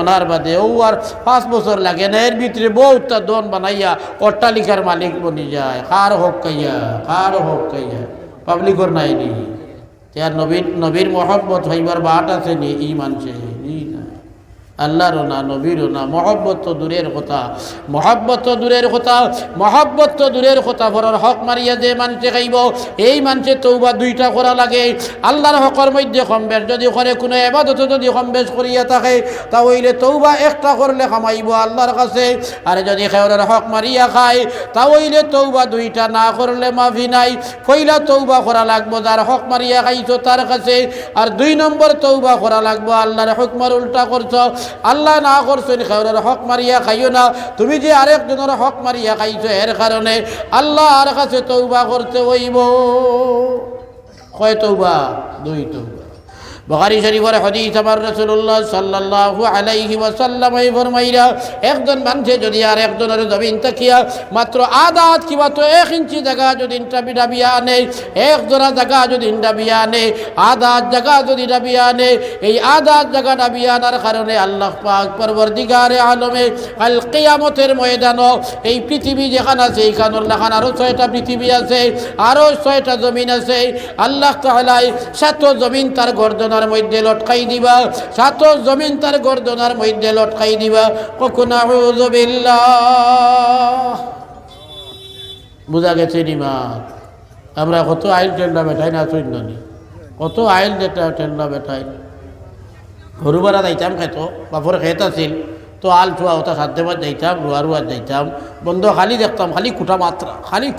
ওনার বাদে ও আর 5 বছর লাগে না, এর ভিতরে বহুতটা দন বানাইয়া অট্টালিকার মালিক বনি যায়। কার হক কাইয়া পাবলিকর নাইনি তার নবীর মহব্বত হইবার বাট আছে নি ই মানছে নি না, আল্লাহরও না নবীরও না। মহব্বত তো দূরের কথা বড়র হক মারিয়া যে মানুষে খাইব এই মানুষে তৌবা 2টা করা লাগে। আল্লাহর হকর মধ্যে কম বেশ যদি করে কোনো ইবাদত যদি কম বেশ করিয়া থাকে তা হইলে তৌবা 1টা করলে কামাইব আল্লাহর কাছে। আর যদি খেয়রের হক মারিয়া খায় তা হইলে তৌবা 2টা না করলে মাফি নাই। পয়লা তৌবা করা লাগবো যার হক মারিয়া খাইছো তার কাছে, আর 2 নম্বর তৌবা করা লাগবো আল্লাহর হুকমার উল্টা করছো, আল্লাহ না করছেন খেয়রের হক মারিয়া খাইও না। তুমি যে আরেকজনের হক মারিয়া খাইছো এর কারণে আল্লাহর কাছে তৌবা করতে হইব। কয় তৌবা? 2 তৌবা। বুখারী শরীফের হাদিস আমার রাসূলুল্লাহ সাল্লাল্লাহু আলাইহি ওয়াসাল্লাম ফরমাইরা একজন মানুষে যদি আর একজনের জমিন তাকিয়া মাত্র আধা হাত কিবা তো 1 ইঞ্চি জায়গা যদি ডাবিয়া আনে, 1 জোড়া জায়গা যদি ডাবিয়া আনে, আধা হাত জায়গা যদি ডাবিয়া আনে, এই আধা হাত জায়গা ডাবিয়া আনার কারণে আল্লাহ পাক পরবর্তীকারে আলমে কাল কিয়ামতের ময়দানে এই পৃথিবী যেখানে আছে এইখানের লেখান আরো 6টা পৃথিবী আছে, আরো 6টা জমিন আছে। আল্লাহ তাআলা 7 জমিন তার গর্দন মধ্যে লটকাই দিবা, 7 জমিন তার গর্দনার মধ্যে লটকাই দিবা। নাউযু বিল্লাহ। বুঝা গেছে নিমা? আমরা কত আইল টেন্ডা বেঠাই না চৈন্যনি, কত আইল টেন্ডা বেঠাই। গরুবারা যাইতাম খেতো, বাপর খেত আছিল তো আল চুয়া ওটা সাধ্যে মাছ যাইতাম, রুয়ার যাইতাম, বন্ধ খালি দেখতাম খালি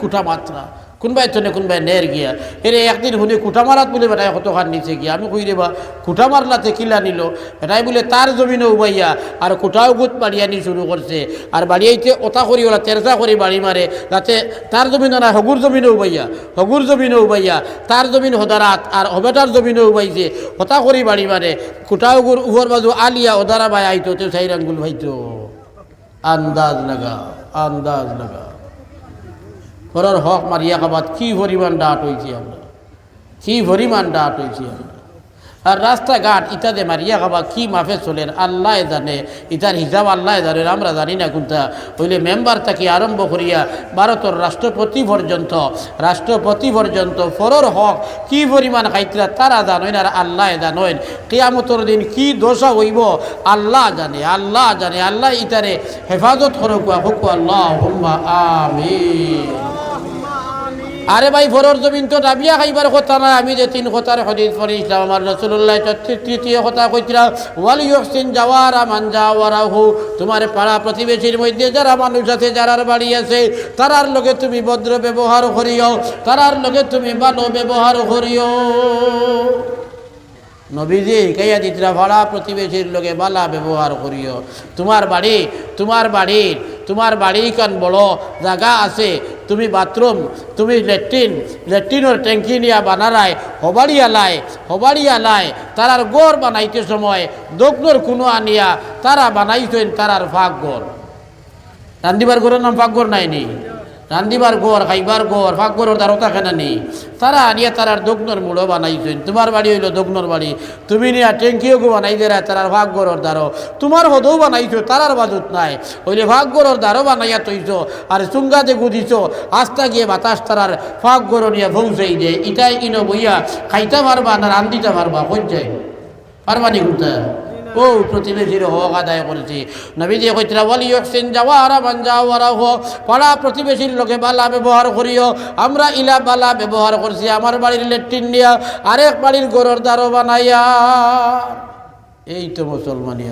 কুটা মাত্রা কোনবাই তো কোনবাই নের গিয়া। এরে একদিন শুনি কুটা মারাত বলে বেটাই কতখান নিচে গিয়া। আমি কই রে বা কুটা মারলাতে কিলা নিল, বেটাই বলে তার জমিনে উবাইয়া আর কুটাও গুত বাড়িয়া নি শুরু করছে, আর বাড়িয়াইতে ওটা করি ওলা তেরসা করে বাড়ি মারে যাতে তার জমিনে না হগুর জমিনে উবাইয়া তার জমিন হদারাত আর হবেটার জমিনে উবাইছে, ওটা করি বাড়ি মারে কুটাও গুর উপর বাজু আলিয়া ওদারা ভাই আইতো তো সাইর আঙ্গুল ভাইতো। আন্দাজ লাগা পরের হক মারিয়া খাবাত কি পরিমাণ ডাট হয়েছি আমরা। আর রাস্তাঘাট ইত্যাদি মারিয়া খাবা কি মাফে চলেন আল্লাহ জানে, ইতার হিসাব আল্লাহ জানেন, আমরা জানি না কোনটা। হইলে মেম্বার থেকে আরম্ভ করিয়া ভারতের রাষ্ট্রপতি পর্যন্ত পরের হক কি পরিমাণ খাইতরা তারা জানেন আর আল্লাহ জানেন। কিয়ামতের দিন কি দশা হইব আল্লাহ জানে। আল্লাহ ইতারে হেফাজত করুক আল্লাহুম্মা আমিন। আরে ভাই ফরর জমিন তো ডাবিয়া খাইবার কথা না। আমি যে 3 কথার হাদিস পড়িছিলাম আমার রাসূলুল্লাহ 33 কথা কইরা ওয়াল ইহসিন জাওয়ারা মান জাওয়ারাহু, তোমার পাড়া প্রতিবেশীর মধ্যে যারা মানুষ আছে যারার বাড়ি আছে তারার লগে তুমি ভদ্র ব্যবহার করিও, তারার লগে তুমি ভালো ব্যবহার করিও। নবীজি কাইয়া দিতরা পাড়া প্রতিবেশীর লগে ভালো ব্যবহার করিও। তোমার বাড়ি কান বড় জায়গা আছে, তুমি বাথরুম তুমি ল্যাট্রিনের ট্যাঙ্কি নিয়ে বানারায় হবাড়িয়ালায় তারার গড় বানাইতে সময় দগ্নর কোনো আনিয়া তারা বানাইছেন তারার ফাঁক গড়। রান্দিবার ঘরের নাম ফাঁক গড় নাইনি, রান্দিবার ঘর খাইবার ঘর ফাঁক গড়ের দ্বারও থাকে না নি, তারা আনিয়া তারার দগ্নর মূলও বানাইছেন। তোমার বাড়ি হইল দগ্নর বাড়ি, তুমি নিয়া ট্যাঙ্কিও বানাই দেরা তারার ফাঁক গড়ের দ্বারও, তোমার হদও বানাইছো তারার বাজুত নাই হইলে ফাঁক গড়ের দ্বারও বানাইয়া তৈছ আর চুঙ্গাতে গুদিছ আস্তা গিয়ে বাতাস তারার ফাঁক গড় নিয়ে পৌঁছাই দে। ইটাই ইনো বইয়া খাইতে পারবা না রান্দিতে পারবা পর্যায় পারবানি ঘুরতে ও প্রতিবেশীর হক আদায় করেছি। নবীজি কইতরা ওয়াল ইহসিন জাওয়ারা মান জাওয়ারাহু, পাড়া প্রতিবেশীর লোকে বালা ব্যবহার করিও। আমরা ইলা বালা ব্যবহার করছি আমার বাড়ির ল্যাট্রিন নিয়া আরেক বাড়ির গড়ের দ্বারও বানাইয়া। এই তো মুসলমানি।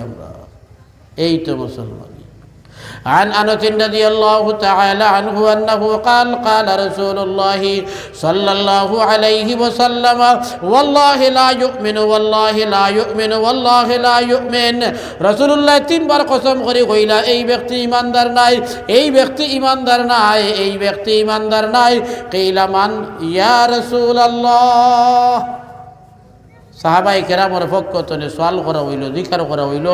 عن أنس رضي الله تعالى عنه أنه قال قال رسول الله صلى الله عليه وسلم والله لا يؤمن رسول الله 3 বার কসম করে কইলা এই ব্যক্তি ইমানদার নাই। কিলা মান ইয়া রাসূলুল্লাহ, সাহাবাই কেরামর পক্ষতনে সোয়াল করা হইল, জিকার করা হইল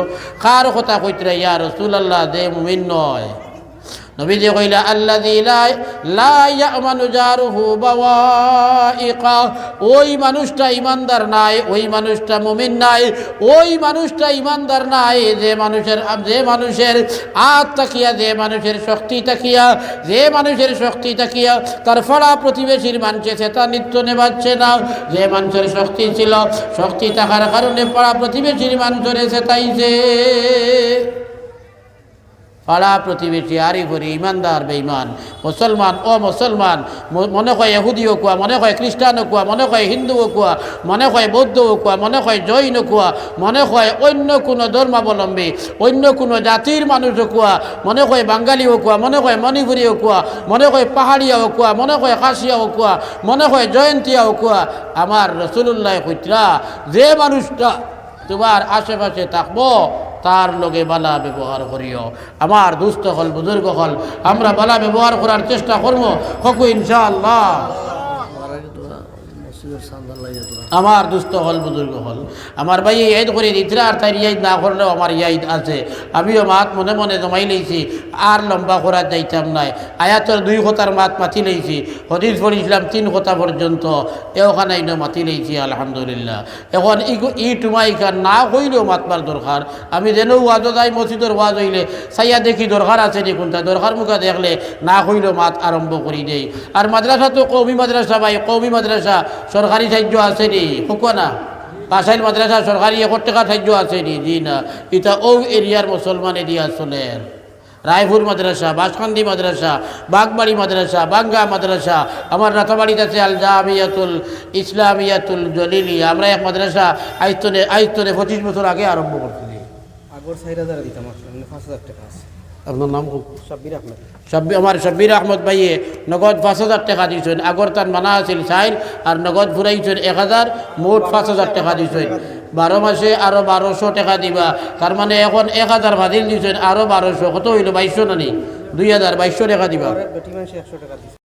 কার কথা কইতরা ইয়া রাসূলুল্লাহ দে মুমিন নয়। নবীজি কইলা আল্লাযী লা ইয়ামানু জারুহু বাওয়াইকা, ওই মানুষটা ইমানদার নাই, ওই মানুষটা মুমিন নাই, ওই মানুষটা ইমানদার নাই যে মানুষের আত তাকিয়া, যে মানুষের শক্তি তাকিয়া, যে মানুষের শক্তি তাকিয়া তার ফলা প্রতিবেশীর মানছে তা নিত্য নেবাচ্ছে না, যে মানুষের শক্তি ছিল, শক্তি থাকার কারণে পাড়া প্রতিবেশীর মানুষের তাইছে। পাড়া প্রতিবেশী আরি করি ইমানদার বেঈমান, মুসলমান ও মুসলমান, মনে হয় ইহুদিও কুয়া, মনে হয় খ্রিস্টানও কুয়া, মনে হয় হিন্দুও কুয়া, মনে হয় বৌদ্ধও কুয়া, মনে হয় জৈন কুয়া, মনে হয় অন্য কোনো ধর্মাবলম্বী, অন্য কোনো জাতির মানুষও কুয়া, মনে হয় বাঙালিও কুয়া, মনে হয় মণিপুরীও কুয়া, মনে হয় পাহাড়িয়াও কুয়া, মনে হয় খাসিয়াও কুয়া, মনে হয় জয়ন্তিয়াও কুয়া। আমার রাসূলুল্লাহ কইতরা যে মানুষটা তোমার আশেপাশে থাকবো তার লগে বালা ব্যবহার করিও। আমার দুস্থ হল, বুজুর্গ হল, আমরা বালা ব্যবহার করার চেষ্টা করবো হকু ইনশাআল্লাহ। আমার দুস্থ হল, বুজুর্গ হল, আমার ভাই ইয়াদ করে দিতরা, আর তাই ইয়াদ না করলেও আমার ইয়াদ আছে। আমিও মাত মনে মনে জমাই লইছি, আর লম্বা করা যাইতাম নাই। আয়াতের 2 কথার মাত মাতি লইছি, হদিস পড়িছিলাম 3 কথা পর্যন্ত, এওখানে মাতি লইছি আলহামদুলিল্লাহ। এখন ই টুমাইখান না হইলেও মাতবার দরকার। আমি যেন ওয়াজও যাই, মসজিদের ওয়াজ হইলে চাইয়া দেখি দরকার আছে নি কোনটা, দরকার মুখা দেখলে না হইলেও মাত আরম্ভ করি দেই। আর মাদ্রাসা তো কওমি মাদ্রাসা ভাই, কওমি মাদ্রাসা সরকারি সাহায্য আছে নি হুকো না? কাসাইল মাদ্রাসা সরকারি 1 টাকা সাহায্য আছে নি? জি না, এটা ও এরিয়ার মুসলমান এরিয়া চলেন। রায়পুর মাদ্রাসা, বাসকান্দি মাদ্রাসা, বাগবাড়ি মাদ্রাসা, বাঙ্গা মাদ্রাসা, আমার রাতাবাড়িতে আছে আল জামিয়াতুল ইসলামিয়াতুল জলিলিয়া। আমরা এক মাদ্রাসা আয়তনে 25 বছর আগে আরম্ভ করছি। আগর 4000 দিতাম, 5000 টাকা আছে। আপনার নাম? শাব্বির আহমেদ। আমার শাব্বির আহমদ ভাইয়ে নগদ 5000 টাকা দিয়েছেন। আগর তার মানা আছিল 4 আর নগদ ঘুরাইছেন 1000, মোট 5000 টাকা দিয়েছেন। 12 মাসে আরো 1200 টাকা দিবা, তার মানে এখন 1000 ভাদিল দিয়েছেন, আরো 1200, কত হইল? 2200 না নি? 2200 টাকা দিবা। বেটি মানুষ 100 টাকা দিছে।